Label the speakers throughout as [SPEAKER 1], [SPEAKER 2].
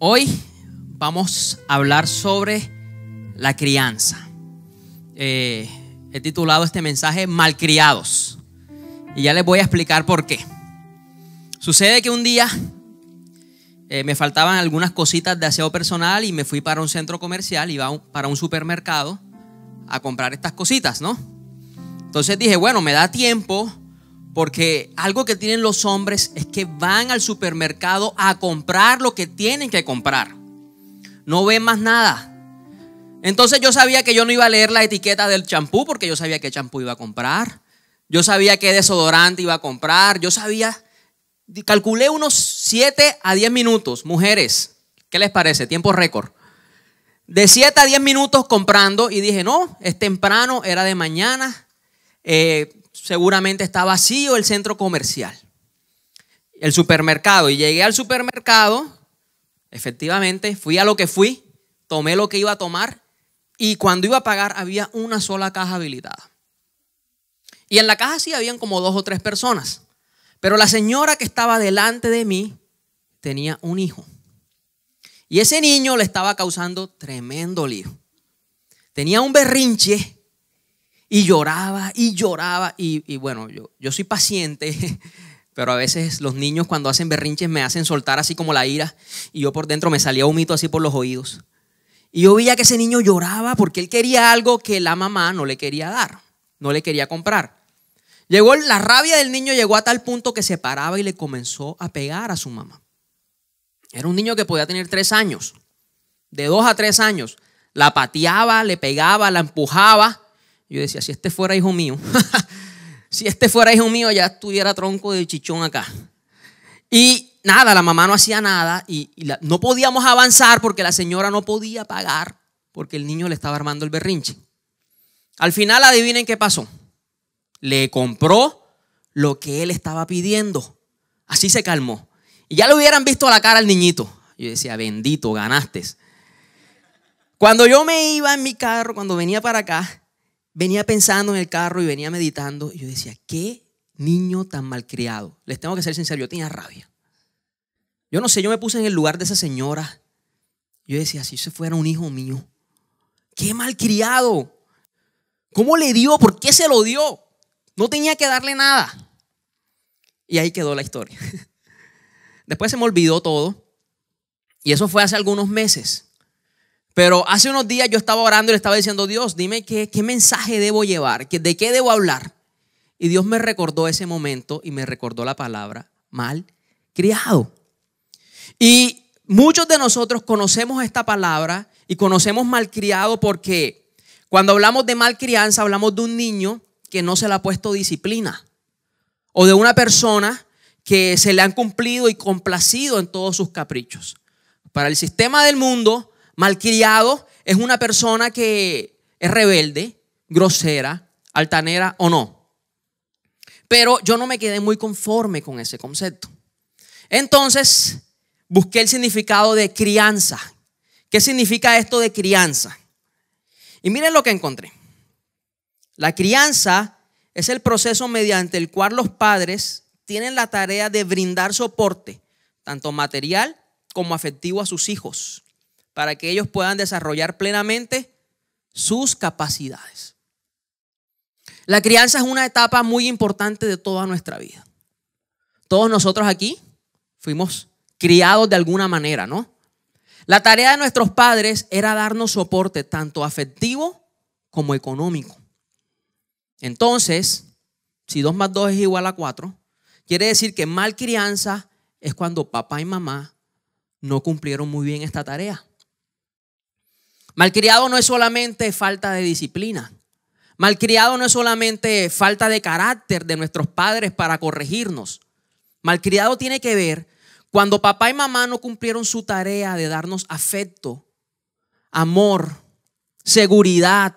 [SPEAKER 1] Hoy vamos a hablar sobre la crianza. He titulado este mensaje Malcriados. Y ya les voy a explicar por qué. Sucede que un día me faltaban algunas cositas de aseo personal y me fui para un centro comercial, iba para un supermercado a comprar estas cositas, ¿no? Entonces dije, bueno, me da tiempo, porque algo que tienen los hombres es que van al supermercado a comprar lo que tienen que comprar. No ven más nada. Entonces yo sabía que yo no iba a leer la etiqueta del champú, porque yo sabía qué champú iba a comprar. Yo sabía qué desodorante iba a comprar. Yo sabía, calculé unos 7 a 10 minutos. Mujeres, ¿qué les parece? Tiempo récord. De 7 a 10 minutos comprando, y dije, no, es temprano, era de mañana. Seguramente está vacío el centro comercial, el supermercado. Y llegué al supermercado, efectivamente, fui a lo que fui, tomé lo que iba a tomar, y cuando iba a pagar había una sola caja habilitada. Y en la caja sí habían como 2 o 3 personas, pero la señora que estaba delante de mí tenía un hijo. Y ese niño le estaba causando tremendo lío. Tenía un berrinche. Y lloraba y lloraba. Y bueno, yo soy paciente, pero a veces los niños cuando hacen berrinches me hacen soltar así como la ira. Y yo por dentro me salía humito así por los oídos. Y yo veía que ese niño lloraba porque él quería algo que la mamá no le quería dar, no le quería comprar. La rabia del niño llegó a tal punto que se paraba y le comenzó a pegar a su mamá. Era un niño que podía tener 3 años, de 2 a 3 años. La pateaba, le pegaba, la empujaba. Yo decía, si este fuera hijo mío, si este fuera hijo mío, ya estuviera tronco de chichón acá. Y nada, la mamá no hacía nada no podíamos avanzar porque la señora no podía pagar porque el niño le estaba armando el berrinche. Al final, adivinen qué pasó. Le compró lo que él estaba pidiendo. Así se calmó. Y ya le hubieran visto la cara al niñito. Yo decía, bendito, ganaste. Cuando yo me iba en mi carro, cuando venía para acá, venía pensando en el carro y venía meditando. Y yo decía, qué niño tan malcriado. Les tengo que ser sincero, yo tenía rabia. Yo no sé, yo me puse en el lugar de esa señora. Yo decía, si ese fuera un hijo mío, qué malcriado. ¿Cómo le dio? ¿Por qué se lo dio? No tenía que darle nada. Y ahí quedó la historia. Después se me olvidó todo. Y eso fue hace algunos meses. Pero hace unos días yo estaba orando y le estaba diciendo, Dios, dime qué mensaje debo llevar, de qué debo hablar. Y Dios me recordó ese momento y me recordó la palabra malcriado. Y muchos de nosotros conocemos esta palabra y conocemos malcriado porque cuando hablamos de malcrianza hablamos de un niño que no se le ha puesto disciplina o de una persona que se le han cumplido y complacido en todos sus caprichos. Para el sistema del mundo, malcriado es una persona que es rebelde, grosera, altanera o no. Pero yo no me quedé muy conforme con ese concepto. Entonces busqué el significado de crianza. ¿Qué significa esto de crianza? Y miren lo que encontré. La crianza es el proceso mediante el cual los padres tienen la tarea de brindar soporte, tanto material como afectivo, a sus hijos, para que ellos puedan desarrollar plenamente sus capacidades. La crianza es una etapa muy importante de toda nuestra vida. Todos nosotros aquí fuimos criados de alguna manera, ¿no? La tarea de nuestros padres era darnos soporte tanto afectivo como económico. Entonces, si 2 más 2 es igual a 4, quiere decir que malcrianza es cuando papá y mamá no cumplieron muy bien esta tarea. Malcriado no es solamente falta de disciplina. Malcriado no es solamente falta de carácter de nuestros padres para corregirnos. Malcriado tiene que ver cuando papá y mamá no cumplieron su tarea de darnos afecto, amor, seguridad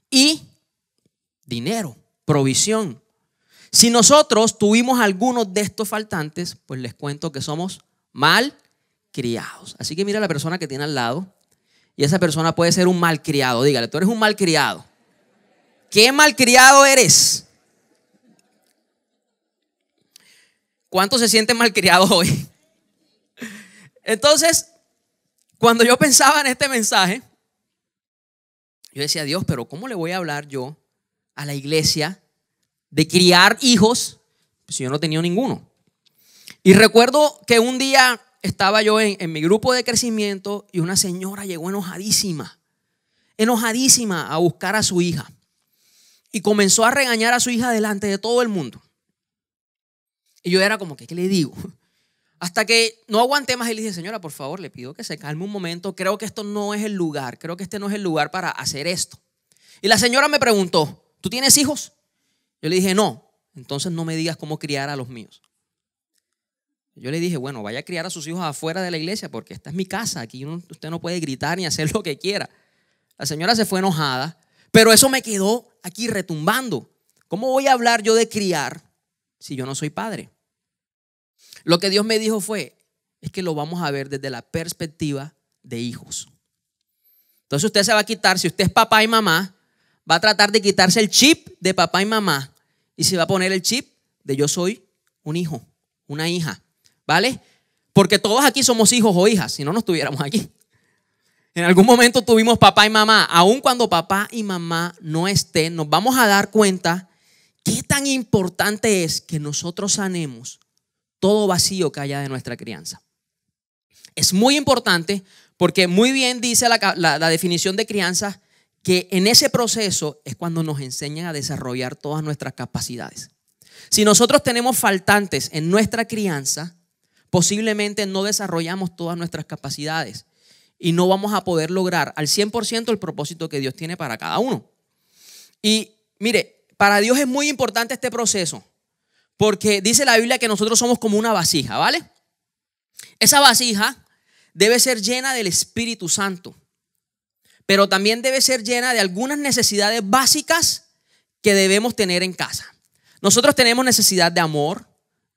[SPEAKER 1] y dinero, provisión. Si nosotros tuvimos algunos de estos faltantes, pues les cuento que somos malcriados. Así que mira a la persona que tiene al lado. Y esa persona puede ser un malcriado. Dígale, tú eres un malcriado. ¿Qué malcriado eres? ¿Cuántos se sienten malcriados hoy? Entonces, cuando yo pensaba en este mensaje, yo decía, Dios, pero ¿cómo le voy a hablar yo a la iglesia de criar hijos si yo no tenía ninguno? Y recuerdo que un día estaba yo en mi grupo de crecimiento y una señora llegó enojadísima a buscar a su hija. Y comenzó a regañar a su hija delante de todo el mundo. Y yo era como que, ¿qué le digo? Hasta que no aguanté más y le dije, señora, por favor, le pido que se calme un momento. Creo que esto no es el lugar. Creo que este no es el lugar para hacer esto. Y la señora me preguntó, ¿tú tienes hijos? Yo le dije, no. Entonces no me digas cómo criar a los míos. Yo le dije, bueno, vaya a criar a sus hijos afuera de la iglesia porque esta es mi casa. Aquí usted no puede gritar ni hacer lo que quiera. La señora se fue enojada, pero eso me quedó aquí retumbando. ¿Cómo voy a hablar yo de criar si yo no soy padre? Lo que Dios me dijo es que lo vamos a ver desde la perspectiva de hijos. Entonces usted se va a quitar, si usted es papá y mamá, va a tratar de quitarse el chip de papá y mamá y se va a poner el chip de yo soy un hijo, una hija, ¿vale? Porque todos aquí somos hijos o hijas, si no, no estuviéramos aquí. En algún momento tuvimos papá y mamá. Aun cuando papá y mamá no estén, nos vamos a dar cuenta qué tan importante es que nosotros sanemos todo vacío que haya de nuestra crianza. Es muy importante porque muy bien dice la definición de crianza que en ese proceso es cuando nos enseñan a desarrollar todas nuestras capacidades. Si nosotros tenemos faltantes en nuestra crianza, posiblemente no desarrollamos todas nuestras capacidades y no vamos a poder lograr al 100% el propósito que Dios tiene para cada uno. Y mire, para Dios es muy importante este proceso porque dice la Biblia que nosotros somos como una vasija, ¿vale? Esa vasija debe ser llena del Espíritu Santo, pero también debe ser llena de algunas necesidades básicas que debemos tener en casa. Nosotros tenemos necesidad de amor,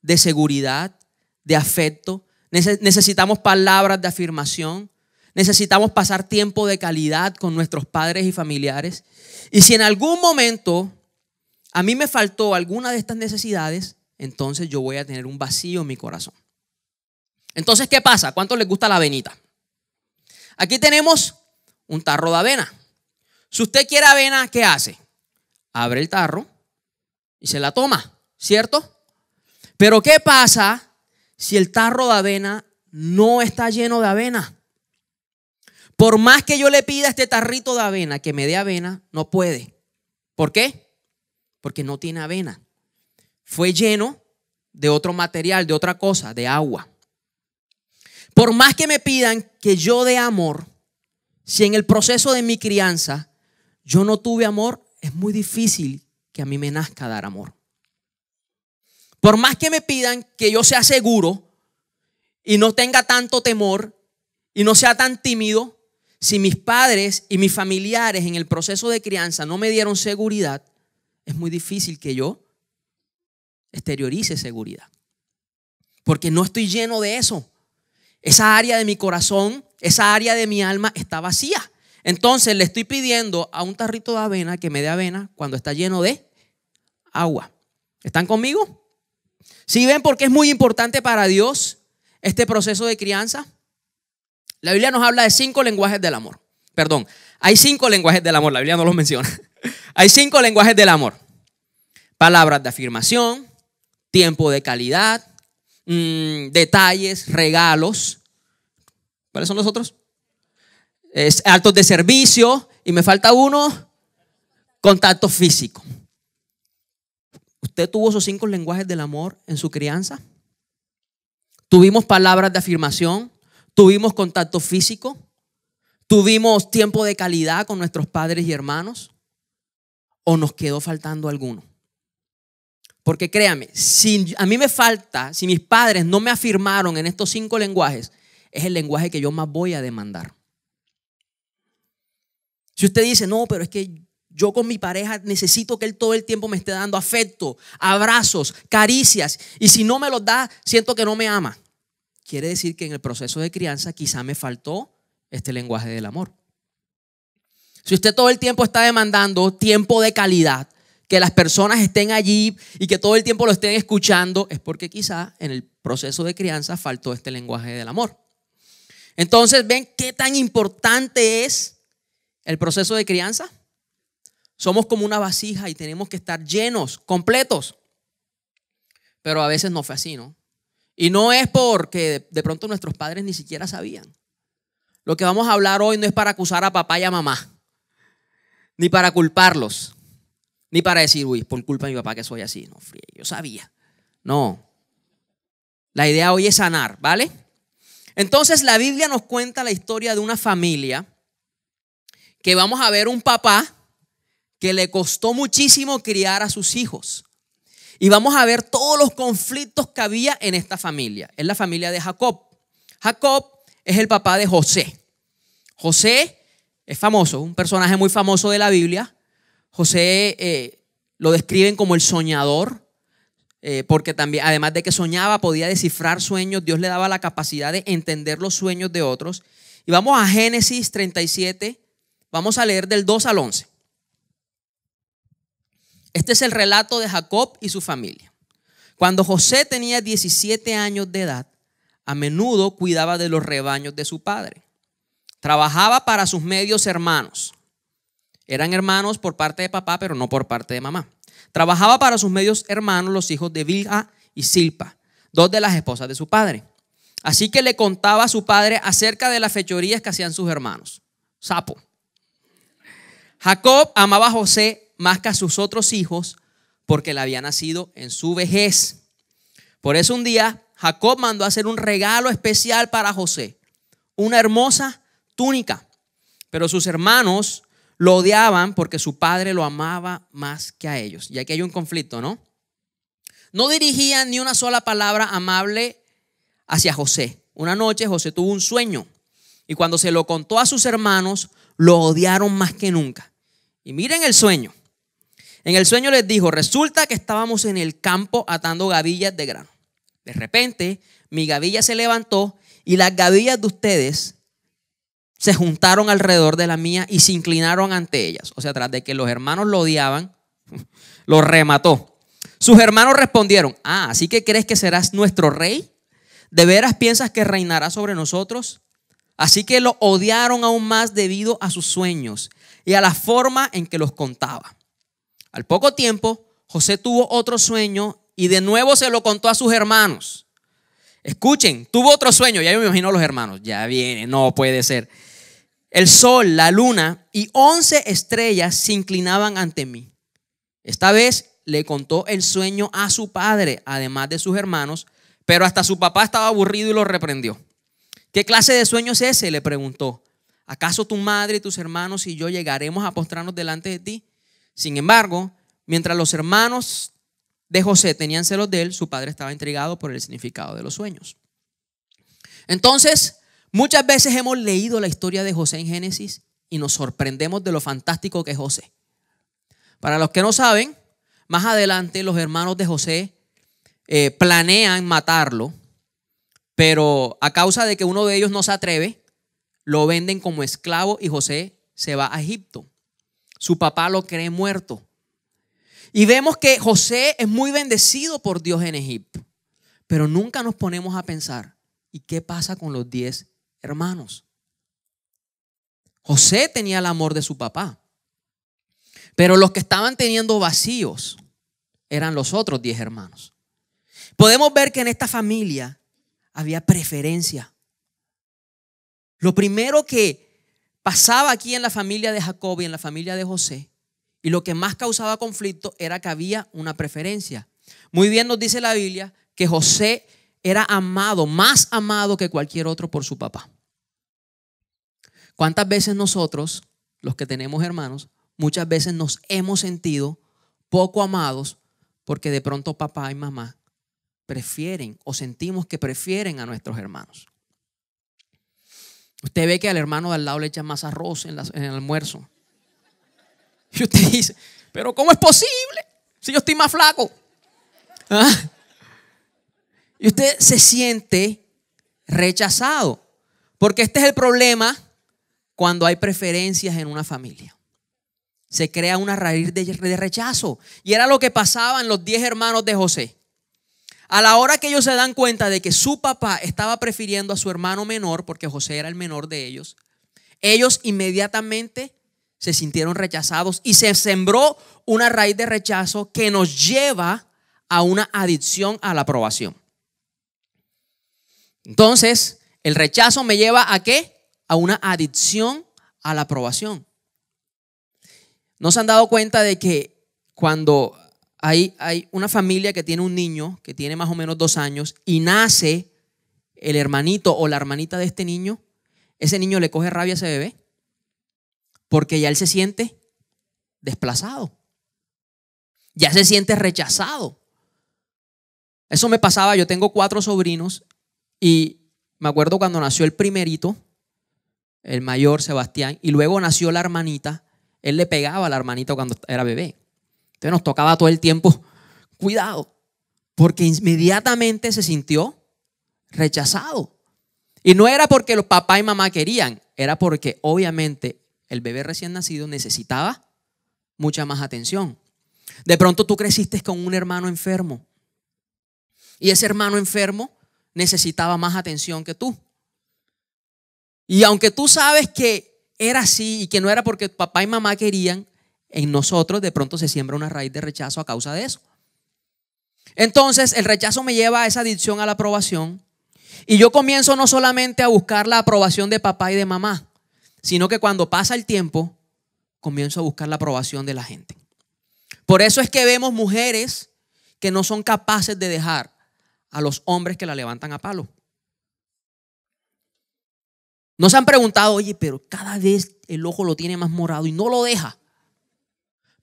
[SPEAKER 1] de seguridad, de afecto. Necesitamos palabras de afirmación. Necesitamos pasar tiempo de calidad con nuestros padres y familiares. Y si en algún momento a mí me faltó alguna de estas necesidades, entonces yo voy a tener un vacío en mi corazón. Entonces, ¿qué pasa? ¿Cuánto les gusta la avenita? Aquí tenemos un tarro de avena. Si usted quiere avena, ¿qué hace? Abre el tarro y se la toma, ¿cierto? Pero ¿qué pasa si el tarro de avena no está lleno de avena? Por más que yo le pida a este tarrito de avena que me dé avena, no puede. ¿Por qué? Porque no tiene avena. Fue lleno de otro material, de otra cosa, de agua. Por más que me pidan que yo dé amor, si en el proceso de mi crianza yo no tuve amor, es muy difícil que a mí me nazca dar amor. Por más que me pidan que yo sea seguro y no tenga tanto temor y no sea tan tímido, si mis padres y mis familiares en el proceso de crianza no me dieron seguridad, es muy difícil que yo exteriorice seguridad. Porque no estoy lleno de eso. Esa área de mi corazón, esa área de mi alma está vacía. Entonces le estoy pidiendo a un tarrito de avena que me dé avena cuando está lleno de agua. ¿Están conmigo? ¿Sí ven por qué es muy importante para Dios este proceso de crianza? La Biblia nos habla de 5 lenguajes del amor. Perdón, hay 5 lenguajes del amor, la Biblia no los menciona. Hay 5 lenguajes del amor. Palabras de afirmación, tiempo de calidad, detalles, regalos. ¿Cuáles son los otros? Actos de servicio. Y me falta uno, contacto físico. ¿Usted tuvo esos 5 lenguajes del amor en su crianza? ¿Tuvimos palabras de afirmación? ¿Tuvimos contacto físico? ¿Tuvimos tiempo de calidad con nuestros padres y hermanos? ¿O nos quedó faltando alguno? Porque créame, si a mí me falta, si mis padres no me afirmaron en estos 5 lenguajes, es el lenguaje que yo más voy a demandar. Si usted dice, no, pero es que yo con mi pareja necesito que él todo el tiempo me esté dando afecto, abrazos, caricias, y si no me los da, siento que no me ama. Quiere decir que en el proceso de crianza quizá me faltó este lenguaje del amor. Si usted todo el tiempo está demandando tiempo de calidad, que las personas estén allí y que todo el tiempo lo estén escuchando, es porque quizá en el proceso de crianza faltó este lenguaje del amor. Entonces, ¿ven qué tan importante es el proceso de crianza? Somos como una vasija y tenemos que estar llenos, completos. Pero a veces no fue así, ¿no? Y no es porque de pronto nuestros padres ni siquiera sabían. Lo que vamos a hablar hoy no es para acusar a papá y a mamá, ni para culparlos, ni para decir, uy, por culpa de mi papá que soy así. No, yo sabía. No. La idea hoy es sanar, ¿vale? Entonces la Biblia nos cuenta la historia de una familia que vamos a ver un papá que le costó muchísimo criar a sus hijos. Y vamos a ver todos los conflictos que había en esta familia. Es la familia de Jacob. Jacob es el papá de José. José es famoso, un personaje muy famoso de la Biblia. José lo describen como el soñador, porque también, además de que soñaba, podía descifrar sueños. Dios le daba la capacidad de entender los sueños de otros. Y vamos a Génesis 37, vamos a leer del 2 al 11. Este es el relato de Jacob y su familia. Cuando José tenía 17 años de edad, a menudo cuidaba de los rebaños de su padre. Trabajaba para sus medios hermanos. Eran hermanos por parte de papá, pero no por parte de mamá. Trabajaba para sus medios hermanos, los hijos de Bilha y Silpa, dos de las esposas de su padre. Así que le contaba a su padre acerca de las fechorías que hacían sus hermanos. Sapo. Jacob amaba a José más que a sus otros hijos porque le había nacido en su vejez. Por eso un día Jacob mandó a hacer un regalo especial para José, una hermosa túnica. Pero sus hermanos lo odiaban porque su padre lo amaba más que a ellos. Y aquí hay un conflicto, ¿no? No dirigían ni una sola palabra amable hacia José. Una noche José tuvo un sueño y cuando se lo contó a sus hermanos, lo odiaron más que nunca. Y miren el sueño. En el sueño les dijo, resulta que estábamos en el campo atando gavillas de grano. De repente, mi gavilla se levantó y las gavillas de ustedes se juntaron alrededor de la mía y se inclinaron ante ellas. O sea, tras de que los hermanos lo odiaban, lo remató. Sus hermanos respondieron, ¿así que crees que serás nuestro rey? ¿De veras piensas que reinará sobre nosotros? Así que lo odiaron aún más debido a sus sueños y a la forma en que los contaba. Al poco tiempo, José tuvo otro sueño y de nuevo se lo contó a sus hermanos. Escuchen, tuvo otro sueño. Ya yo me imagino a los hermanos. Ya viene, no puede ser. El sol, la luna y 11 estrellas se inclinaban ante mí. Esta vez le contó el sueño a su padre, además de sus hermanos, pero hasta su papá estaba aburrido y lo reprendió. ¿Qué clase de sueño es ese?, le preguntó. ¿Acaso tu madre y tus hermanos y yo llegaremos a postrarnos delante de ti? Sin embargo, mientras los hermanos de José tenían celos de él, su padre estaba intrigado por el significado de los sueños. Entonces, muchas veces hemos leído la historia de José en Génesis y nos sorprendemos de lo fantástico que es José. Para los que no saben, más adelante los hermanos de José planean matarlo, pero a causa de que uno de ellos no se atreve, lo venden como esclavo y José se va a Egipto. Su papá lo cree muerto. Y vemos que José es muy bendecido por Dios en Egipto. Pero nunca nos ponemos a pensar, ¿y qué pasa con los 10 hermanos? José tenía el amor de su papá. Pero los que estaban teniendo vacíos eran los otros 10 hermanos. Podemos ver que en esta familia había preferencia. Lo primero que pasaba aquí en la familia de Jacob y en la familia de José, y lo que más causaba conflicto era que había una preferencia. Muy bien nos dice la Biblia que José era amado, más amado que cualquier otro por su papá. ¿Cuántas veces nosotros, los que tenemos hermanos, muchas veces nos hemos sentido poco amados porque de pronto papá y mamá prefieren o sentimos que prefieren a nuestros hermanos? Usted ve que al hermano de al lado le echan más arroz en el almuerzo. Y usted dice, pero ¿cómo es posible si yo estoy más flaco? ¿Ah? Y usted se siente rechazado. Porque este es el problema cuando hay preferencias en una familia. Se crea una raíz de rechazo. Y era lo que pasaba en los 10 hermanos de José. A la hora que ellos se dan cuenta de que su papá estaba prefiriendo a su hermano menor, porque José era el menor de ellos inmediatamente se sintieron rechazados y se sembró una raíz de rechazo que nos lleva a una adicción a la aprobación. Entonces, el rechazo me lleva ¿a qué? A una adicción a la aprobación. ¿No se han dado cuenta de que cuando hay una familia que tiene un niño que tiene más o menos 2 años y nace el hermanito o la hermanita de este niño, ese niño le coge rabia a ese bebé? Porque ya él se siente desplazado, ya se siente rechazado. Eso me pasaba, yo tengo 4 sobrinos y me acuerdo cuando nació el primerito, el mayor Sebastián, y luego nació la hermanita. Él le pegaba a la hermanita cuando era bebé. Entonces nos tocaba todo el tiempo, cuidado, porque inmediatamente se sintió rechazado. Y no era porque los papá y mamá querían, era porque obviamente el bebé recién nacido necesitaba mucha más atención. De pronto tú creciste con un hermano enfermo y ese hermano enfermo necesitaba más atención que tú. Y aunque tú sabes que era así y que no era porque papá y mamá querían, en nosotros de pronto se siembra una raíz de rechazo a causa de eso. Entonces el rechazo me lleva a esa adicción a la aprobación y yo comienzo no solamente a buscar la aprobación de papá y de mamá, sino que cuando pasa el tiempo comienzo a buscar la aprobación de la gente. Por eso es que vemos mujeres que no son capaces de dejar a los hombres que la levantan a palo. ¿No se han preguntado, oye, pero cada vez el ojo lo tiene más morado y no lo deja?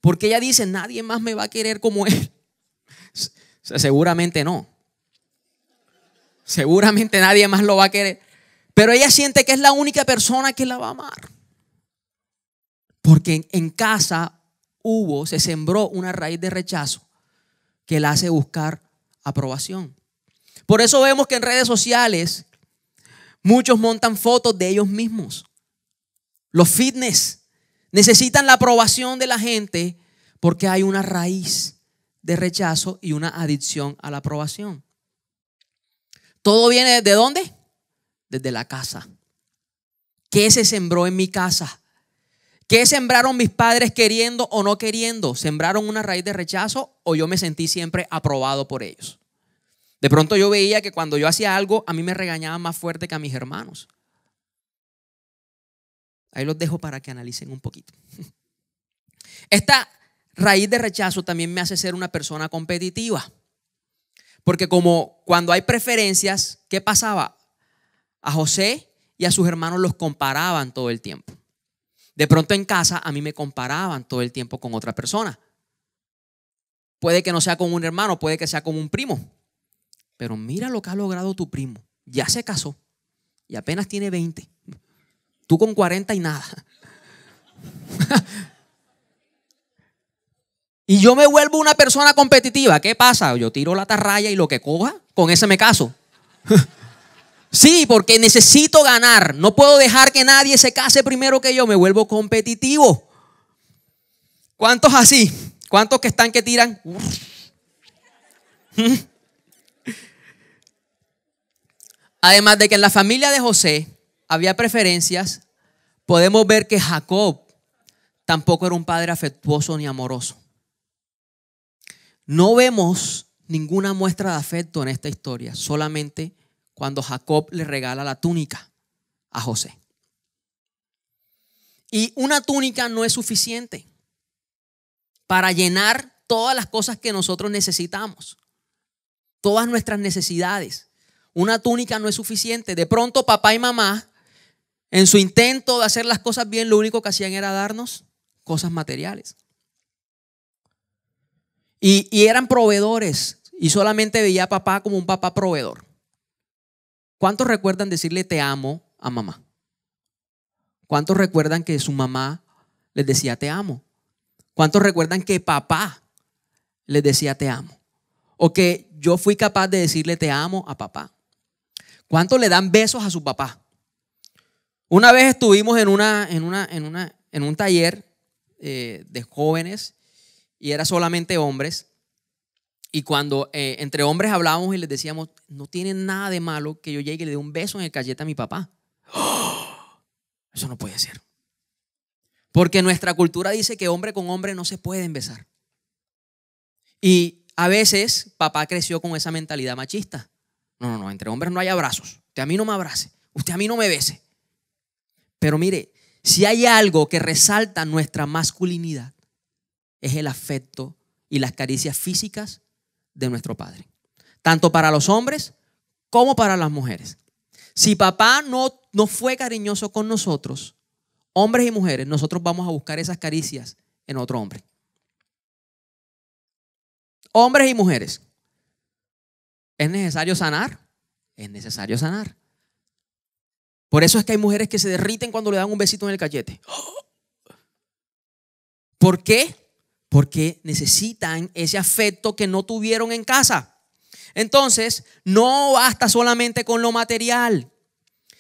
[SPEAKER 1] Porque ella dice, nadie más me va a querer como él. Seguramente no. Seguramente nadie más lo va a querer. Pero ella siente que es la única persona que la va a amar. Porque en casa se sembró una raíz de rechazo que la hace buscar aprobación. Por eso vemos que en redes sociales muchos montan fotos de ellos mismos. Los fitness necesitan la aprobación de la gente porque hay una raíz de rechazo y una adicción a la aprobación. ¿Todo viene de dónde? Desde la casa. ¿Qué se sembró en mi casa? ¿Qué sembraron mis padres queriendo o no queriendo? ¿Sembraron una raíz de rechazo o yo me sentí siempre aprobado por ellos? De pronto yo veía que cuando yo hacía algo a mí me regañaban más fuerte que a mis hermanos. Ahí los dejo para que analicen un poquito. Esta raíz de rechazo también me hace ser una persona competitiva. Porque como cuando hay preferencias, ¿qué pasaba? A José y a sus hermanos los comparaban todo el tiempo. De pronto en casa a mí me comparaban todo el tiempo con otra persona. Puede que no sea con un hermano, puede que sea con un primo. Pero mira lo que ha logrado tu primo. Ya se casó y apenas tiene 20. Tú con 40 y nada. Y yo me vuelvo una persona competitiva. ¿Qué pasa? Yo tiro la atarraya y lo que coja, con ese me caso. Sí, porque necesito ganar. No puedo dejar que nadie se case primero que yo. Me vuelvo competitivo. ¿Cuántos así? ¿Cuántos que están que tiran? Además de que en la familia de José había preferencias, podemos ver que Jacob tampoco era un padre afectuoso ni amoroso. No vemos ninguna muestra de afecto en esta historia, solamente cuando Jacob le regala la túnica a José. Y una túnica no es suficiente para llenar todas las cosas que nosotros necesitamos, todas nuestras necesidades. Una túnica no es suficiente. De pronto papá y mamá, en su intento de hacer las cosas bien, lo único que hacían era darnos cosas materiales. Y eran proveedores y solamente veía a papá como un papá proveedor. ¿Cuántos recuerdan decirle te amo a mamá? ¿Cuántos recuerdan que su mamá les decía te amo? ¿Cuántos recuerdan que papá les decía te amo? O que yo fui capaz de decirle te amo a papá. ¿Cuántos le dan besos a su papá? Una vez estuvimos en un taller de jóvenes y era solamente hombres. Y cuando entre hombres hablábamos y les decíamos, no tiene nada de malo que yo llegue y le dé un beso en el cachete a mi papá. ¡Oh! Eso no puede ser. Porque nuestra cultura dice que hombre con hombre no se pueden besar. Y a veces papá creció con esa mentalidad machista. No, entre hombres no hay abrazos. Usted a mí no me abrace, usted a mí no me bese. Pero mire, si hay algo que resalta nuestra masculinidad, es el afecto y las caricias físicas de nuestro padre. Tanto para los hombres como para las mujeres. Si papá no fue cariñoso con nosotros, hombres y mujeres, nosotros vamos a buscar esas caricias en otro hombre. Hombres y mujeres. ¿Es necesario sanar? Es necesario sanar. Por eso es que hay mujeres que se derriten cuando le dan un besito en el cachete. ¿Por qué? Porque necesitan ese afecto que no tuvieron en casa. Entonces, no basta solamente con lo material.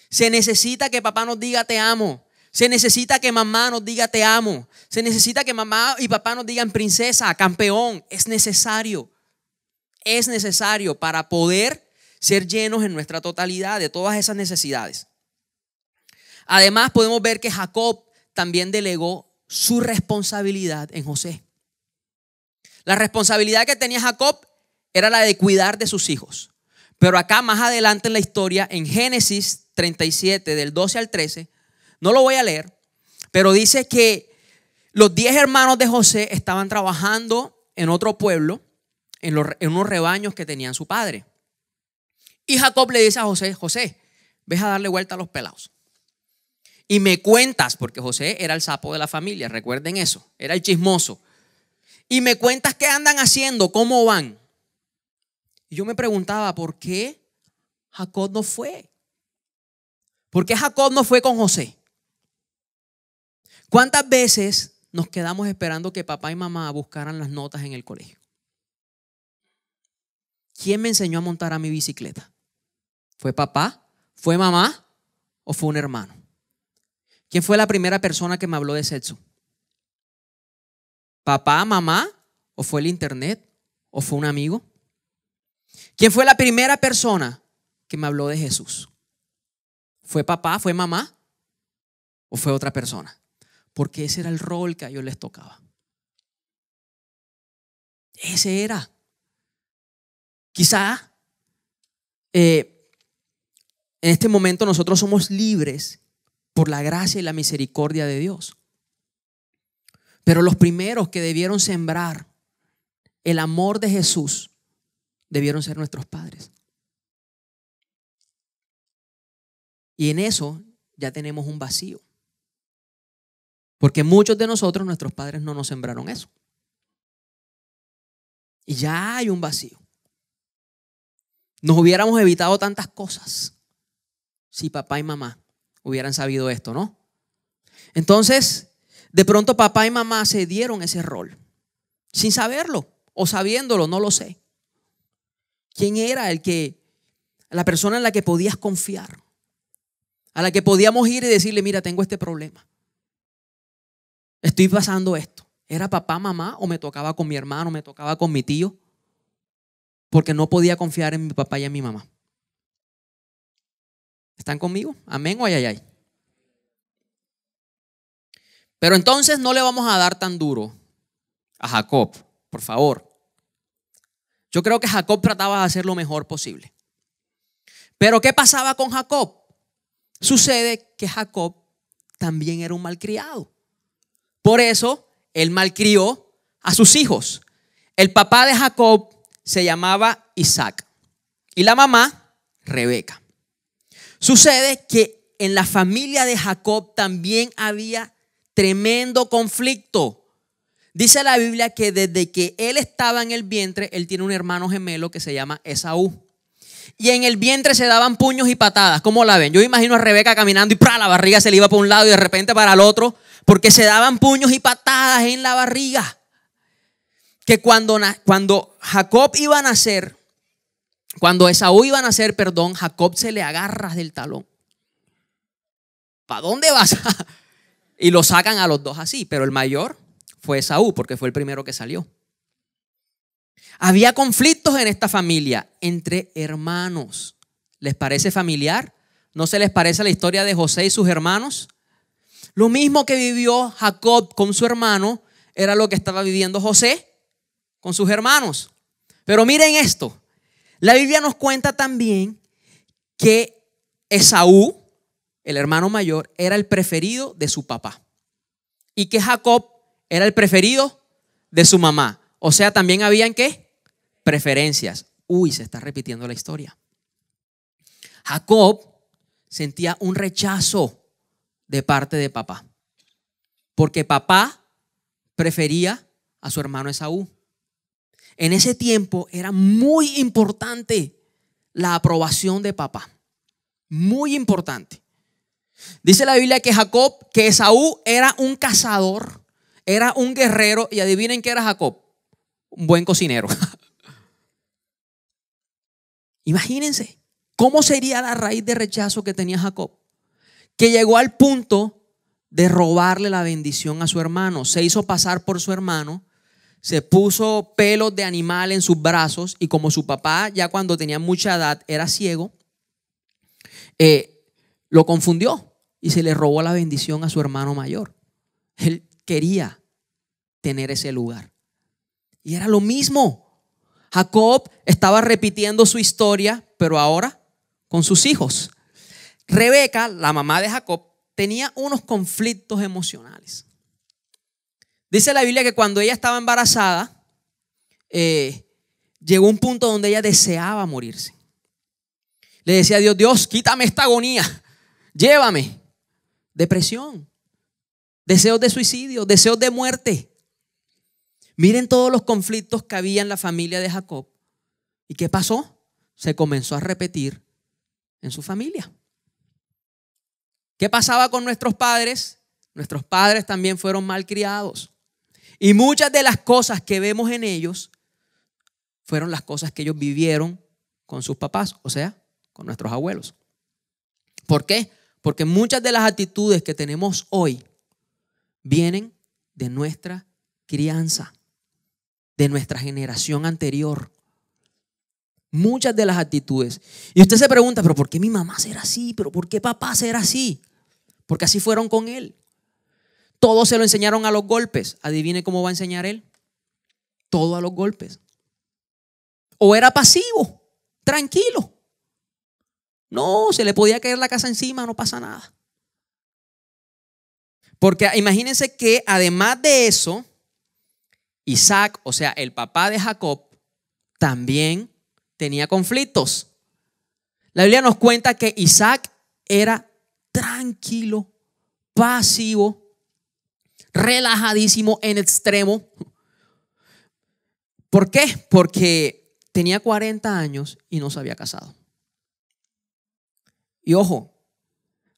[SPEAKER 1] Se necesita que papá nos diga te amo. Se necesita que mamá nos diga te amo. Se necesita que mamá y papá nos digan princesa, campeón. Es necesario. Es necesario para poder ser llenos en nuestra totalidad de todas esas necesidades. Además, podemos ver que Jacob también delegó su responsabilidad en José. La responsabilidad que tenía Jacob era la de cuidar de sus hijos. Pero acá más adelante en la historia, en Génesis 37, del 12 al 13, no lo voy a leer, pero dice que los 10 hermanos de José estaban trabajando en otro pueblo, en unos rebaños que tenían su padre. Y Jacob le dice a José, José, ves a darle vuelta a los pelados. Y me cuentas, porque José era el sapo de la familia, recuerden eso, era el chismoso. Y me cuentas qué andan haciendo, cómo van. Y yo me preguntaba, ¿por qué Jacob no fue? ¿Por qué Jacob no fue con José? ¿Cuántas veces nos quedamos esperando que papá y mamá buscaran las notas en el colegio? ¿Quién me enseñó a montar a mi bicicleta? ¿Fue papá? ¿Fue mamá? ¿O fue un hermano? ¿Quién fue la primera persona que me habló de sexo? ¿Papá, mamá? ¿O fue el internet? ¿O fue un amigo? ¿Quién fue la primera persona que me habló de Jesús? ¿Fue papá? ¿Fue mamá? ¿O fue otra persona? Porque ese era el rol que a ellos les tocaba. Ese era. Quizá en este momento nosotros somos libres por la gracia y la misericordia de Dios. Pero los primeros que debieron sembrar el amor de Jesús debieron ser nuestros padres. Y en eso ya tenemos un vacío. Porque muchos de nosotros, nuestros padres no nos sembraron eso. Y ya hay un vacío. Nos hubiéramos evitado tantas cosas si papá y mamá hubieran sabido esto, ¿no? Entonces, de pronto papá y mamá se dieron ese rol sin saberlo o sabiéndolo, no lo sé. ¿Quién era la persona en la que podías confiar? A la que podíamos ir y decirle, mira, tengo este problema. Estoy pasando esto. ¿Era papá, mamá o me tocaba con mi hermano, me tocaba con mi tío? Porque no podía confiar en mi papá y en mi mamá. ¿Están conmigo? ¿Amén o ay? Pero entonces no le vamos a dar tan duro a Jacob, por favor. Yo creo que Jacob trataba de hacer lo mejor posible. Pero ¿qué pasaba con Jacob? Sucede que Jacob también era un malcriado. Por eso él malcrió a sus hijos. El papá de Jacob se llamaba Isaac y la mamá Rebeca. Sucede que en la familia de Jacob también había tremendo conflicto. Dice la Biblia que desde que él estaba en el vientre, él tiene un hermano gemelo que se llama Esaú. Y en el vientre se daban puños y patadas. ¿Cómo la ven? Yo imagino a Rebeca caminando y la barriga se le iba para un lado y de repente para el otro, porque se daban puños y patadas en la barriga. Que cuando Jacob iba a nacer, cuando Esaú iba a nacer, Jacob se le agarra del talón. ¿Para dónde vas? Y lo sacan a los dos así, pero el mayor fue Esaú porque fue el primero que salió. Había conflictos en esta familia entre hermanos. ¿Les parece familiar? ¿No se les parece la historia de José y sus hermanos? Lo mismo que vivió Jacob con su hermano era lo que estaba viviendo José con sus hermanos. Pero miren esto. La Biblia nos cuenta también que Esaú, el hermano mayor, era el preferido de su papá. Y que Jacob era el preferido de su mamá. O sea, también habían ¿qué? Preferencias. Uy, se está repitiendo la historia. Jacob sentía un rechazo de parte de papá, porque papá prefería a su hermano Esaú. En ese tiempo era muy importante la aprobación de papá. Muy importante. Dice la Biblia que que Esaú era un cazador, era un guerrero, y adivinen qué era Jacob, un buen cocinero. Imagínense cómo sería la raíz de rechazo que tenía Jacob, que llegó al punto de robarle la bendición a su hermano. Se hizo pasar por su hermano, se puso pelos de animal en sus brazos, y como su papá ya cuando tenía mucha edad era ciego, lo confundió y se le robó la bendición a su hermano mayor. Él quería tener ese lugar. Y era lo mismo. Jacob estaba repitiendo su historia, pero ahora con sus hijos. Rebeca, la mamá de Jacob, tenía unos conflictos emocionales. Dice la Biblia que cuando ella estaba embarazada, llegó un punto donde ella deseaba morirse. Le decía a Dios: Dios, quítame esta agonía, llévame. Depresión, deseos de suicidio, deseos de muerte. Miren todos los conflictos que había en la familia de Jacob. ¿Y qué pasó? Se comenzó a repetir en su familia. ¿Qué pasaba con nuestros padres? Nuestros padres también fueron malcriados. Y muchas de las cosas que vemos en ellos fueron las cosas que ellos vivieron con sus papás, o sea, con nuestros abuelos. ¿Por qué? Porque muchas de las actitudes que tenemos hoy vienen de nuestra crianza, de nuestra generación anterior. Muchas de las actitudes. Y usted se pregunta: ¿pero por qué mi mamá será así? ¿Pero por qué papá será así? Porque así fueron con él. Todos se lo enseñaron a los golpes. Adivine cómo va a enseñar él. Todo a los golpes. O era pasivo, tranquilo. No, se le podía caer la casa encima, no pasa nada. Porque imagínense que además de eso, Isaac, o sea, el papá de Jacob, también tenía conflictos. La Biblia nos cuenta que Isaac era tranquilo, pasivo, relajadísimo en extremo. ¿Por qué? Porque tenía 40 años y no se había casado. Y ojo,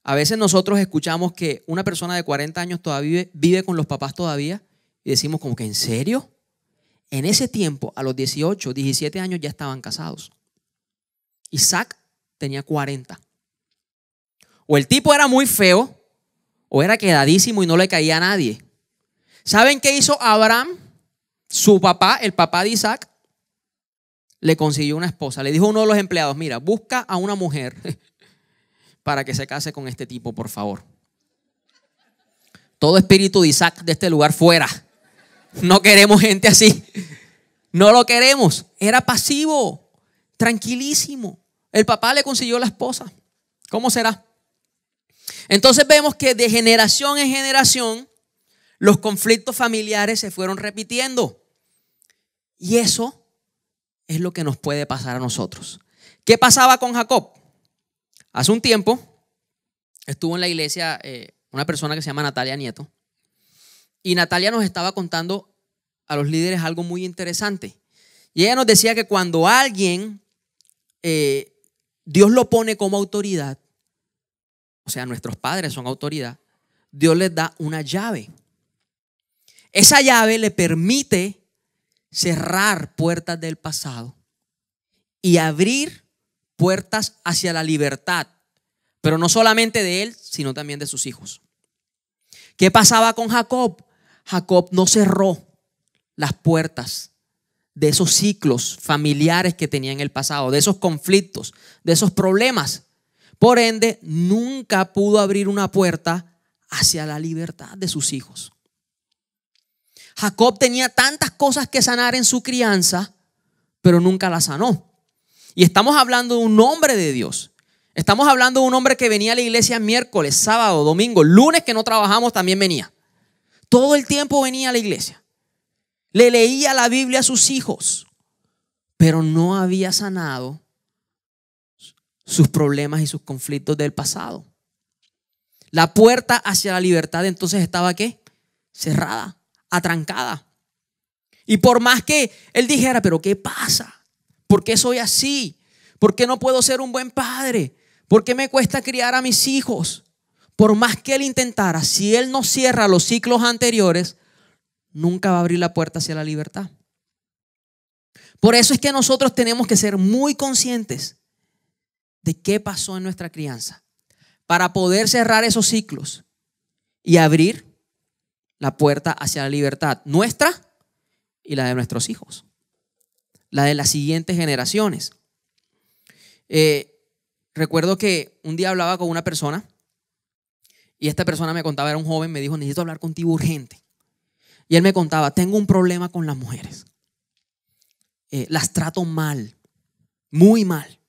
[SPEAKER 1] a veces nosotros escuchamos que una persona de 40 años todavía vive con los papás todavía y decimos como que ¿en serio? En ese tiempo, a los 18, 17 años ya estaban casados. Isaac tenía 40. O el tipo era muy feo, o era quedadísimo y no le caía a nadie. ¿Saben qué hizo Abraham? Su papá, el papá de Isaac, le consiguió una esposa. Le dijo a uno de los empleados: mira, busca a una mujer para que se case con este tipo, por favor. Todo espíritu de Isaac de este lugar fuera. No queremos gente así. No lo queremos. Era pasivo, tranquilísimo. El papá le consiguió la esposa. ¿Cómo será? Entonces vemos que de generación en generación los conflictos familiares se fueron repitiendo. Y eso es lo que nos puede pasar a nosotros. ¿Qué pasaba con Jacob? Hace un tiempo estuvo en la iglesia una persona que se llama Natalia Nieto. Y Natalia nos estaba contando a los líderes algo muy interesante. Y ella nos decía que cuando alguien Dios lo pone como autoridad, o sea, nuestros padres son autoridad, Dios les da una llave. Esa llave le permite cerrar puertas del pasado y abrir puertas hacia la libertad, pero no solamente de él, sino también de sus hijos. ¿Qué pasaba con Jacob? Jacob no cerró las puertas de esos ciclos familiares que tenía en el pasado, de esos conflictos, de esos problemas. Por ende, nunca pudo abrir una puerta hacia la libertad de sus hijos. Jacob tenía tantas cosas que sanar en su crianza, pero nunca las sanó. Y estamos hablando de un hombre de Dios. Estamos hablando de un hombre que venía a la iglesia miércoles, sábado, domingo, lunes que no trabajamos también venía. Todo el tiempo venía a la iglesia. Le leía la Biblia a sus hijos, pero no había sanado sus problemas y sus conflictos del pasado. La puerta hacia la libertad entonces estaba ¿qué? Cerrada, atrancada. Y por más que él dijera, pero ¿qué pasa? ¿Por qué soy así? ¿Por qué no puedo ser un buen padre? ¿Por qué me cuesta criar a mis hijos? Por más que él intentara, si él no cierra los ciclos anteriores, nunca va a abrir la puerta hacia la libertad. Por eso es que nosotros tenemos que ser muy conscientes de qué pasó en nuestra crianza para poder cerrar esos ciclos y abrir la puerta hacia la libertad nuestra y la de nuestros hijos, la de las siguientes generaciones. Recuerdo que un día hablaba con una persona y esta persona me contaba, era un joven, me dijo, necesito hablar contigo urgente. Y él me contaba, tengo un problema con las mujeres. Las trato mal, muy mal.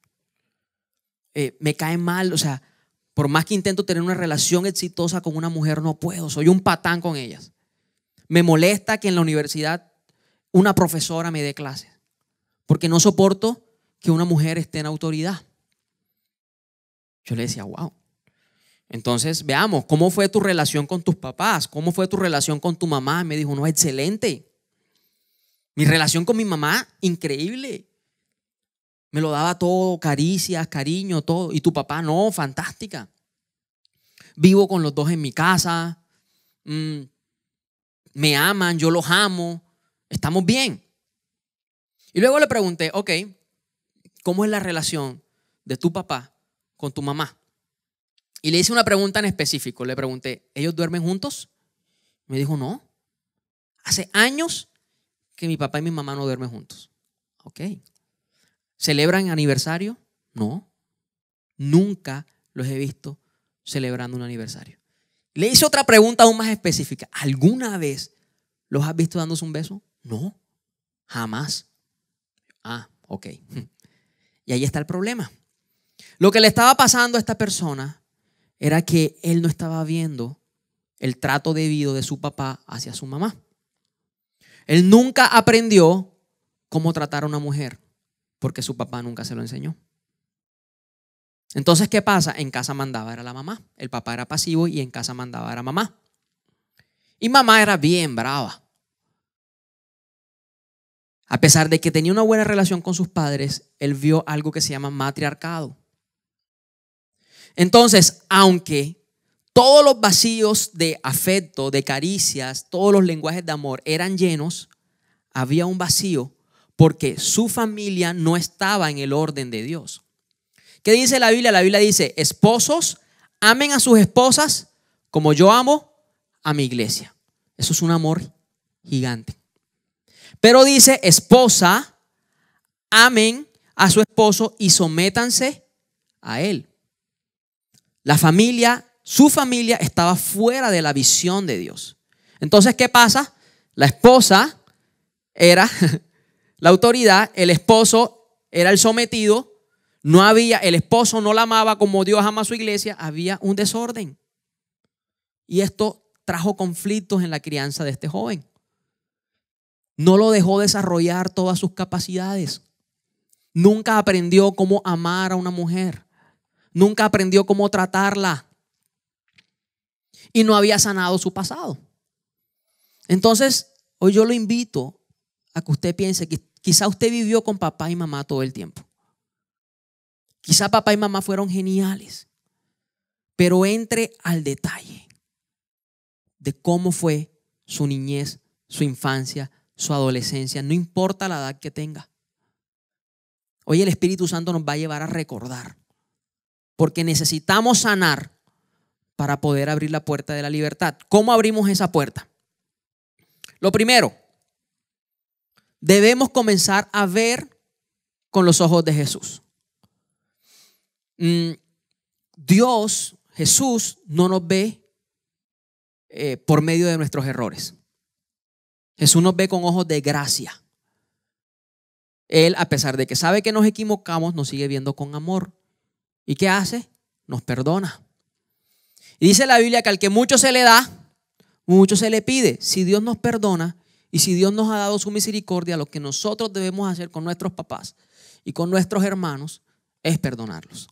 [SPEAKER 1] Me caen mal, o sea, por más que intento tener una relación exitosa con una mujer, no puedo, soy un patán con ellas. Me molesta que en la universidad una profesora me dé clases, porque no soporto que una mujer esté en autoridad. Yo le decía, wow. Entonces, veamos, ¿cómo fue tu relación con tus papás? ¿Cómo fue tu relación con tu mamá? Me dijo, no, excelente. Mi relación con mi mamá, increíble. Me lo daba todo, caricias, cariño, todo. Y tu papá, no, fantástica. Vivo con los dos en mi casa. Me aman, yo los amo. Estamos bien. Y luego le pregunté, ok, ¿cómo es la relación de tu papá con tu mamá? Y le hice una pregunta en específico. Le pregunté, ¿ellos duermen juntos? Me dijo, no. Hace años que mi papá y mi mamá no duermen juntos. Ok. ¿Celebran aniversario? No. Nunca los he visto celebrando un aniversario. Le hice otra pregunta aún más específica. ¿Alguna vez los has visto dándose un beso? No. Jamás. Ah, ok. Y ahí está el problema. Lo que le estaba pasando a esta persona era que él no estaba viendo el trato debido de su papá hacia su mamá. Él nunca aprendió cómo tratar a una mujer porque su papá nunca se lo enseñó. Entonces, ¿qué pasa? En casa mandaba era la mamá. El papá era pasivo y en casa mandaba era mamá. Y mamá era bien brava. A pesar de que tenía una buena relación con sus padres, él vio algo que se llama matriarcado. Entonces, aunque todos los vacíos de afecto, de caricias, todos los lenguajes de amor eran llenos, había un vacío porque su familia no estaba en el orden de Dios. ¿Qué dice la Biblia? La Biblia dice, esposos, amen a sus esposas como yo amo a mi iglesia. Eso es un amor gigante. Pero dice, esposa, amen a su esposo y sométanse a él. La familia, su familia estaba fuera de la visión de Dios. Entonces, ¿qué pasa? La esposa era la autoridad, el esposo era el sometido. No había, el esposo no la amaba como Dios ama a su iglesia, había un desorden. Y esto trajo conflictos en la crianza de este joven. No lo dejó desarrollar todas sus capacidades. Nunca aprendió cómo amar a una mujer. Nunca aprendió cómo tratarla. Y no había sanado su pasado. Entonces, hoy yo lo invito a que usted piense que quizá usted vivió con papá y mamá todo el tiempo. Quizá papá y mamá fueron geniales. Pero entre al detalle de cómo fue su niñez, su infancia, su adolescencia, no importa la edad que tenga. Hoy el Espíritu Santo nos va a llevar a recordar, porque necesitamos sanar para poder abrir la puerta de la libertad. ¿Cómo abrimos esa puerta? Lo primero, debemos comenzar a ver con los ojos de Jesús. Dios, Jesús, no nos ve por medio de nuestros errores. Jesús nos ve con ojos de gracia. Él, a pesar de que sabe que nos equivocamos, nos sigue viendo con amor. ¿Y qué hace? Nos perdona. Y dice la Biblia que al que mucho se le da, mucho se le pide. Si Dios nos perdona y si Dios nos ha dado su misericordia, lo que nosotros debemos hacer con nuestros papás y con nuestros hermanos es perdonarlos.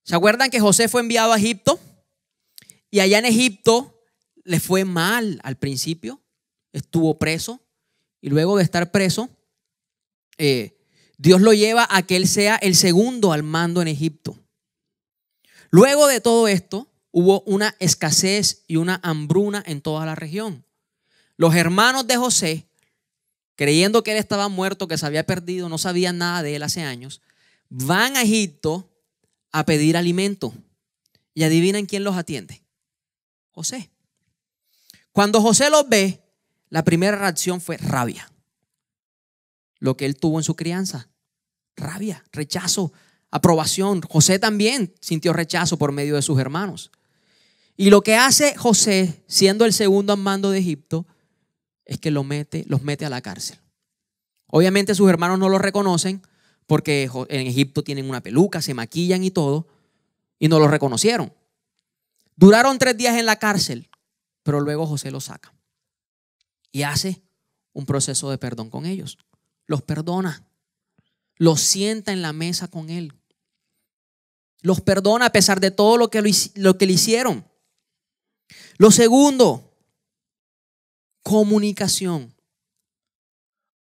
[SPEAKER 1] ¿Se acuerdan que José fue enviado a Egipto? Y allá en Egipto le fue mal al principio, estuvo preso y luego de estar preso, Dios lo lleva a que él sea el segundo al mando en Egipto. Luego de todo esto, hubo una escasez y una hambruna en toda la región. Los hermanos de José, creyendo que él estaba muerto, que se había perdido, no sabían nada de él hace años, van a Egipto a pedir alimento. Y adivinen quién los atiende. José. Cuando José los ve, la primera reacción fue rabia. Lo que él tuvo en su crianza. Rabia, rechazo, aprobación. José también sintió rechazo por medio de sus hermanos. Y lo que hace José, siendo el segundo al mando de Egipto, es que los mete a la cárcel. Obviamente sus hermanos no lo reconocen porque en Egipto tienen una peluca, se maquillan y todo, y no lo reconocieron. Duraron 3 días en la cárcel, pero luego José los saca y hace un proceso de perdón con ellos. Los perdona, los sienta en la mesa con él, los perdona a pesar de todo lo que le hicieron. Lo segundo, comunicación.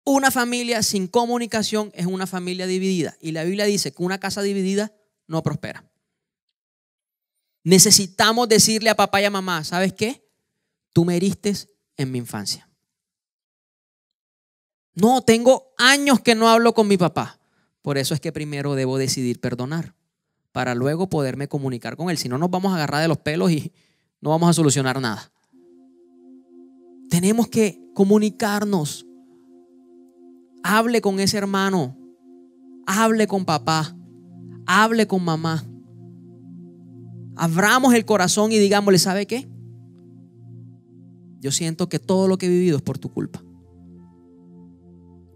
[SPEAKER 1] Una familia sin comunicación es una familia dividida. Y la Biblia dice que una casa dividida no prospera. Necesitamos decirle a papá y a mamá, ¿sabes qué? Tú me heriste en mi infancia. No, tengo años que no hablo con mi papá. Por eso es que primero debo decidir perdonar, para luego poderme comunicar con él. Si no, nos vamos a agarrar de los pelos y no vamos a solucionar nada. Tenemos que comunicarnos. Hable con ese hermano, hable con papá, hable con mamá. Abramos el corazón y digámosle, ¿sabe qué? Yo siento que todo lo que he vivido es por tu culpa.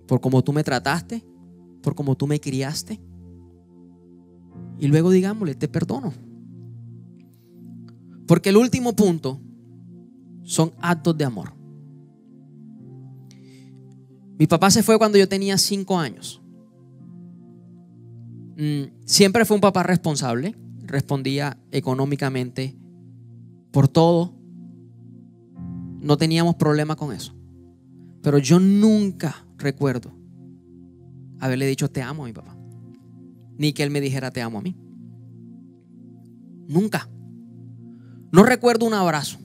[SPEAKER 1] Por cómo tú me trataste, por cómo tú me criaste. Y luego digámosle, te perdono. Porque el último punto son actos de amor. Mi papá se fue cuando yo tenía 5 años. Siempre fue un papá responsable. Respondía económicamente por todo. No teníamos problema con eso. Pero yo nunca recuerdo haberle dicho te amo a mi papá. Ni que él me dijera te amo a mí. Nunca. No recuerdo un abrazo.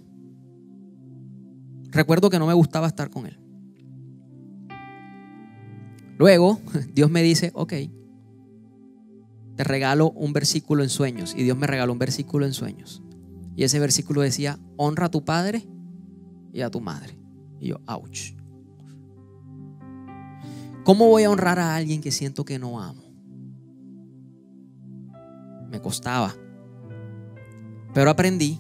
[SPEAKER 1] Recuerdo que no me gustaba estar con él. Luego Dios me dice, ok, te regalo un versículo en sueños. Y Dios me regaló un versículo en sueños. Y ese versículo decía, honra a tu padre y a tu madre. Y yo, ouch. ¿Cómo voy a honrar a alguien que siento que no amo? Me costaba. Pero aprendí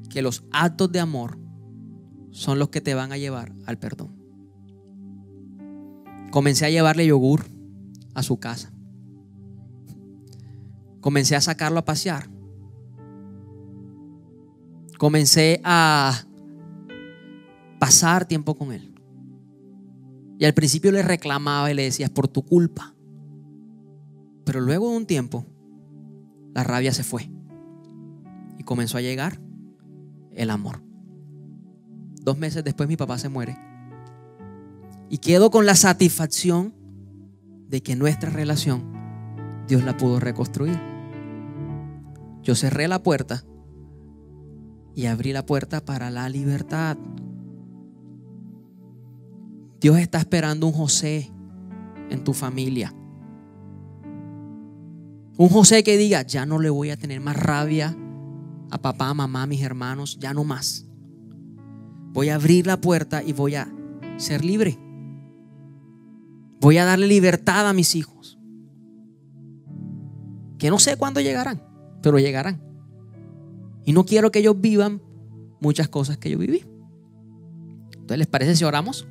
[SPEAKER 1] que los actos de amor son los que te van a llevar al perdón. Comencé a llevarle yogur a su casa. Comencé a sacarlo a pasear. Comencé a pasar tiempo con él. Y al principio le reclamaba y le decía, es por tu culpa. Pero luego de un tiempo, la rabia se fue. Y comenzó a llegar el amor. 2 meses después mi papá se muere. Y quedo con la satisfacción de que nuestra relación Dios la pudo reconstruir. Yo cerré la puerta y abrí la puerta para la libertad. Dios está esperando un José en tu familia. Un José que diga, ya no le voy a tener más rabia a papá, mamá, mis hermanos, ya no más. Voy a abrir la puerta y voy a ser libre. Voy a darle libertad a mis hijos, que no sé cuándo llegarán, pero llegarán. Y no quiero que ellos vivan muchas cosas que yo viví. Entonces, ¿les parece si oramos?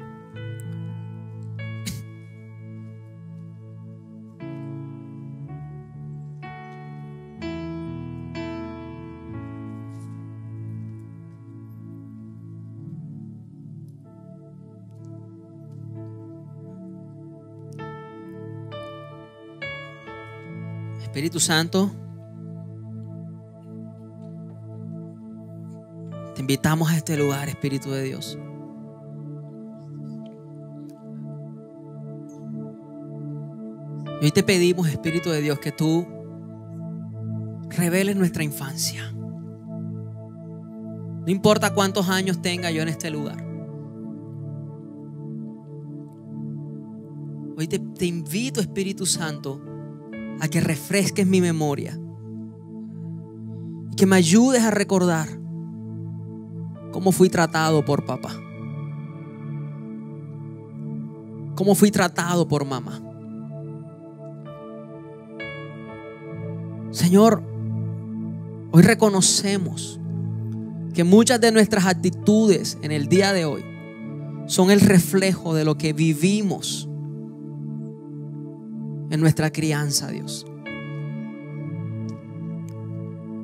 [SPEAKER 1] Espíritu Santo, te invitamos a este lugar, Espíritu de Dios. Y hoy te pedimos, Espíritu de Dios, que tú reveles nuestra infancia. No importa cuántos años tenga yo en este lugar. Hoy te invito, Espíritu Santo, a que refresques mi memoria y que me ayudes a recordar cómo fui tratado por papá, cómo fui tratado por mamá. Señor, hoy reconocemos que muchas de nuestras actitudes en el día de hoy son el reflejo de lo que vivimos en nuestra crianza, Dios.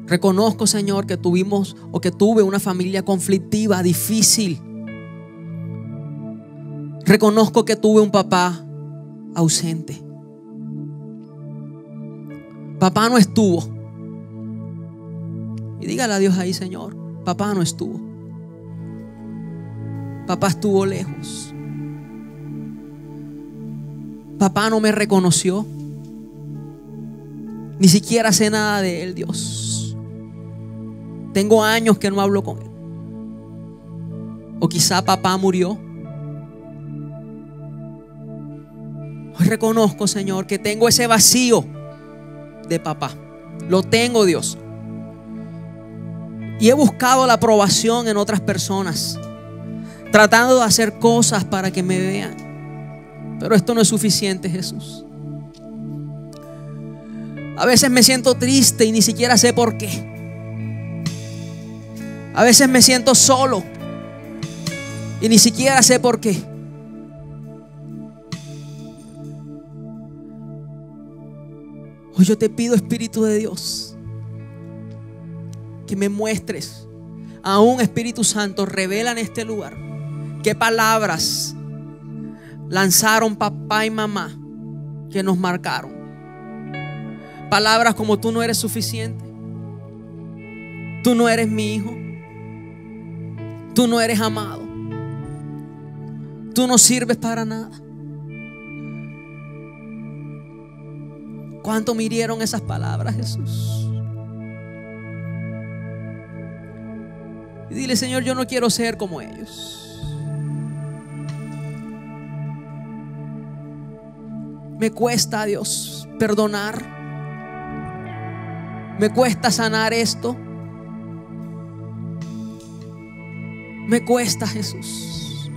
[SPEAKER 1] Reconozco, Señor, que tuve una familia conflictiva, difícil. Reconozco que tuve un papá ausente. Papá no estuvo. Y dígale a Dios ahí, Señor, papá no estuvo. Papá estuvo lejos. Papá no me reconoció. Ni siquiera sé nada de él, Dios. Tengo años que no hablo con él. O quizá papá murió. Hoy reconozco, Señor, que tengo ese vacío de papá. Lo tengo, Dios. Y he buscado la aprobación en otras personas, tratando de hacer cosas para que me vean. Pero esto no es suficiente, Jesús. A veces me siento triste y ni siquiera sé por qué. A veces me siento solo y ni siquiera sé por qué. Hoy yo te pido, Espíritu de Dios, que me muestres, aún Espíritu Santo, revela en este lugar qué palabras lanzaron papá y mamá que nos marcaron. Palabras como: tú no eres suficiente, tú no eres mi hijo, tú no eres amado, tú no sirves para nada. ¿Cuánto me hirieron esas palabras, Jesús? Y dile: Señor, yo no quiero ser como ellos. Me cuesta, Dios, perdonar. Me cuesta sanar esto. Me cuesta, Jesús.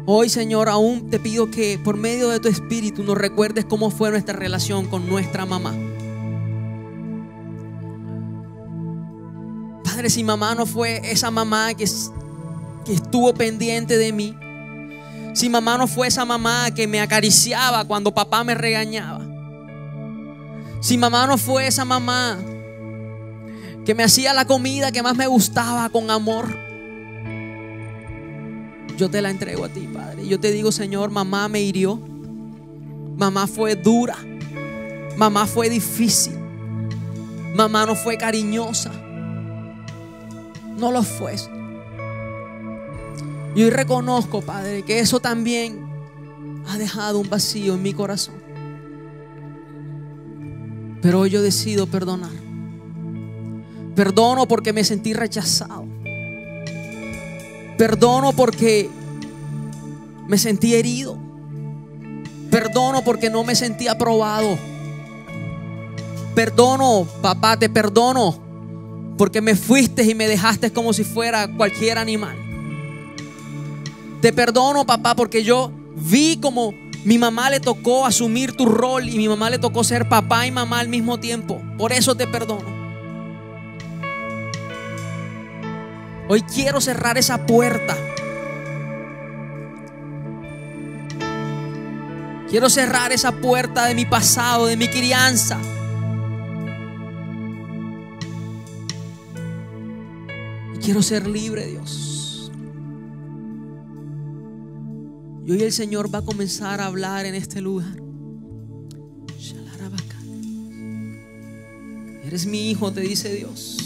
[SPEAKER 1] Hoy, Señor, aún te pido que por medio de tu Espíritu nos recuerdes cómo fue nuestra relación con nuestra mamá. Padre, si mamá no fue esa mamá que estuvo pendiente de mí, si mamá no fue esa mamá que me acariciaba cuando papá me regañaba, si mamá no fue esa mamá que me hacía la comida que más me gustaba con amor, yo te la entrego a ti, Padre. Yo te digo, Señor, mamá me hirió, mamá fue dura, mamá fue difícil, mamá no fue cariñosa, no lo fue. Y hoy reconozco, Padre, que eso también ha dejado un vacío en mi corazón. Pero hoy yo decido perdonar. Perdono porque me sentí rechazado. Perdono porque me sentí herido. Perdono porque no me sentí aprobado. Perdono, papá, te perdono porque me fuiste y me dejaste como si fuera cualquier animal. Te perdono, papá, porque yo vi como mi mamá le tocó asumir tu rol y mi mamá le tocó ser papá y mamá al mismo tiempo. Por eso te perdono. Hoy quiero cerrar esa puerta. Quiero cerrar esa puerta de mi pasado, de mi crianza. Y quiero ser libre, Dios. Y hoy el Señor va a comenzar a hablar en este lugar. Eres mi hijo, te dice Dios.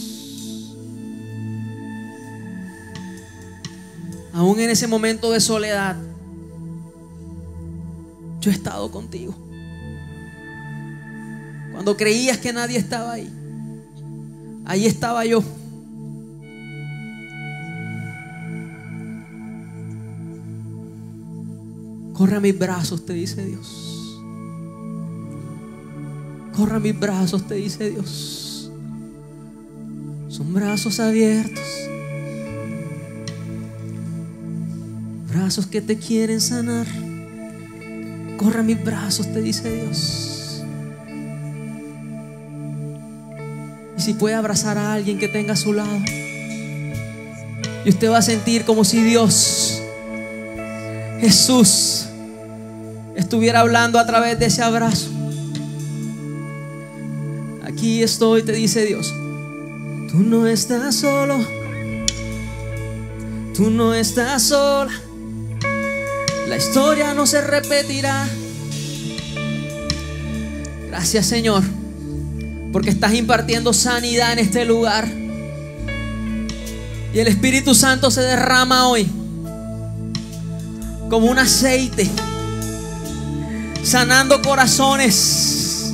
[SPEAKER 1] Aún en ese momento de soledad, yo he estado contigo. Cuando creías que nadie estaba ahí, ahí estaba yo. Corre a mis brazos, te dice Dios. Corre a mis brazos, te dice Dios. Son brazos abiertos. Brazos que te quieren sanar. Corre a mis brazos, te dice Dios. Y si puede abrazar a alguien que tenga a su lado, y usted va a sentir como si Dios, Jesús, estuviera hablando a través de ese abrazo. Aquí estoy, te dice Dios. Tú no estás solo. Tú no estás sola. La historia no se repetirá. Gracias, Señor, porque estás impartiendo sanidad en este lugar. Y el Espíritu Santo se derrama hoy como un aceite, sanando corazones.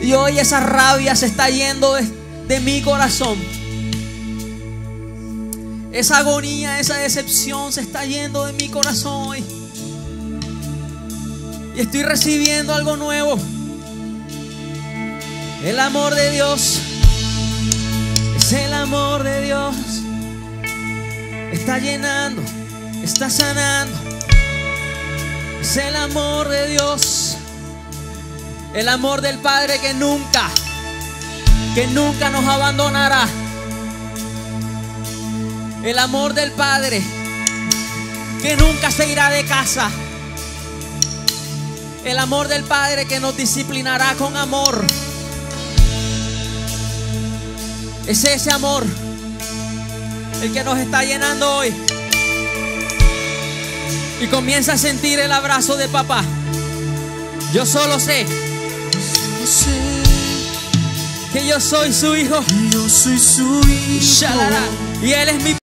[SPEAKER 1] Y hoy esa rabia se está yendo de mi corazón. Esa agonía, esa decepción se está yendo de mi corazón hoy. Y estoy recibiendo algo nuevo. El amor de Dios es el amor de Dios. Está llenando, está sanando. Es el amor de Dios. El amor del Padre que nunca nos abandonará. El amor del Padre que nunca se irá de casa. El amor del Padre que nos disciplinará con amor. Es ese amor el que nos está llenando hoy. Y comienza a sentir el abrazo de papá. Yo solo sé que yo soy su hijo.
[SPEAKER 2] Yo soy su hijo.
[SPEAKER 1] Y Él es mi